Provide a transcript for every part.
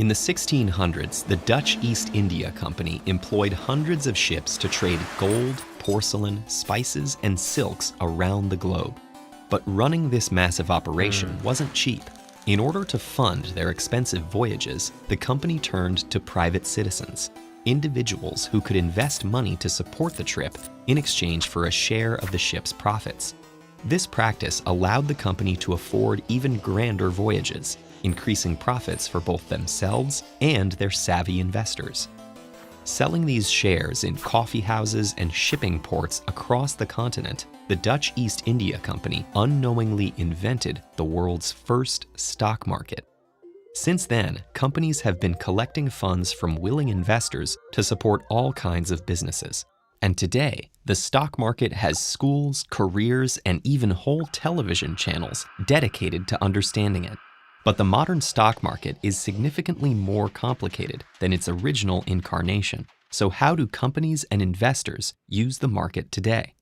In the 1600s, the Dutch East India Company employed hundreds of ships to trade gold, porcelain, spices, and silks around the globe. But running this massive operation wasn't cheap. In order to fund their expensive voyages, the company turned to private citizens, individuals who could invest money to support the trip in exchange for a share of the ship's profits. This practice allowed the company to afford even grander voyages, increasing profits for both themselves and their savvy investors. Selling these shares in coffee houses and shipping ports across the continent, the Dutch East India Company unknowingly invented the world's first stock market. Since then, companies have been collecting funds from willing investors to support all kinds of businesses. And today, the stock market has schools, careers, and even whole television channels dedicated to understanding it. But the modern stock market is significantly more complicated than its original incarnation. So how do companies and investors use the market today?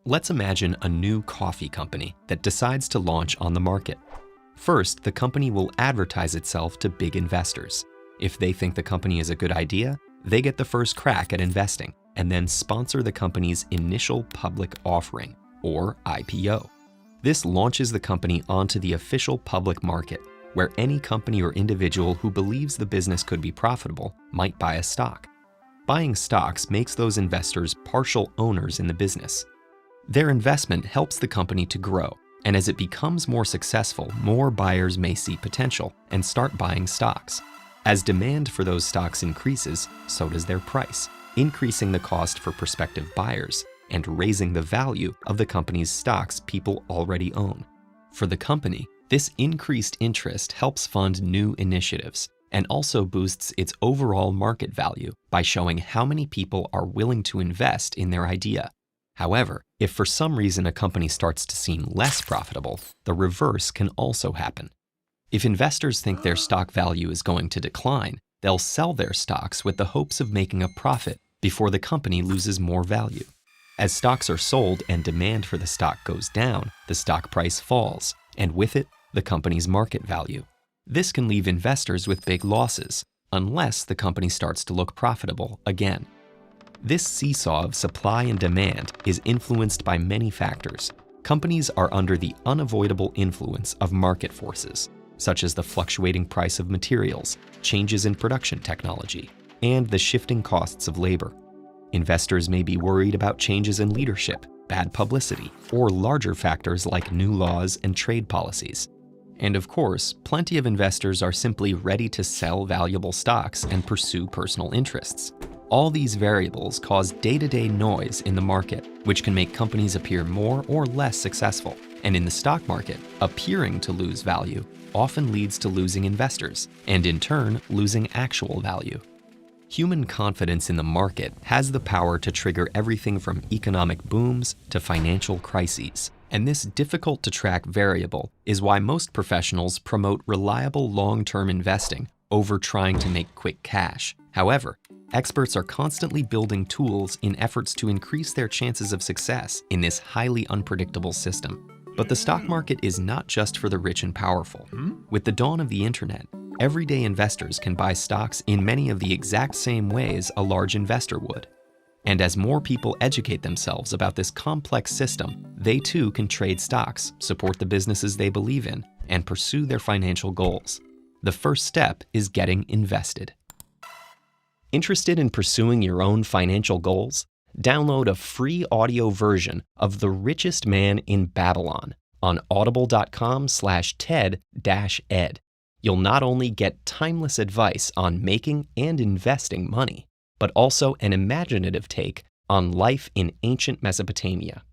Let's imagine a new coffee company that decides to launch on the market. First, the company will advertise itself to big investors. If they think the company is a good idea, they get the first crack at investing and then sponsor the company's initial public offering, or IPO. This launches the company onto the official public market, where any company or individual who believes the business could be profitable might buy a stock. Buying stocks makes those investors partial owners in the business. Their investment helps the company to grow, and as it becomes more successful, more buyers may see potential and start buying stocks. As demand for those stocks increases, so does their price, increasing the cost for prospective buyers and raising the value of the company's stocks people already own. For the company, this increased interest helps fund new initiatives and also boosts its overall market value by showing how many people are willing to invest in their idea. However, if for some reason a company starts to seem less profitable, the reverse can also happen. If investors think their stock value is going to decline, they'll sell their stocks with the hopes of making a profit before the company loses more value. As stocks are sold and demand for the stock goes down, the stock price falls, and with it, the company's market value. This can leave investors with big losses, unless the company starts to look profitable again. This seesaw of supply and demand is influenced by many factors. Companies are under the unavoidable influence of market forces, such as the fluctuating price of materials, changes in production technology, and the shifting costs of labor. Investors may be worried about changes in leadership, bad publicity, or larger factors like new laws and trade policies. And of course, plenty of investors are simply ready to sell valuable stocks and pursue personal interests. All these variables cause day-to-day noise in the market, which can make companies appear more or less successful. And in the stock market, appearing to lose value often leads to losing investors, and in turn, losing actual value. Human confidence in the market has the power to trigger everything from economic booms to financial crises. And this difficult-to-track variable is why most professionals promote reliable long-term investing over trying to make quick cash. However, experts are constantly building tools in efforts to increase their chances of success in this highly unpredictable system. But the stock market is not just for the rich and powerful. With the dawn of the internet, everyday investors can buy stocks in many of the exact same ways a large investor would. And as more people educate themselves about this complex system, they too can trade stocks, support the businesses they believe in, and pursue their financial goals. The first step is getting invested. Interested in pursuing your own financial goals? Download a free audio version of The Richest Man in Babylon on audible.com/TED-Ed. You'll not only get timeless advice on making and investing money, but also an imaginative take on life in ancient Mesopotamia.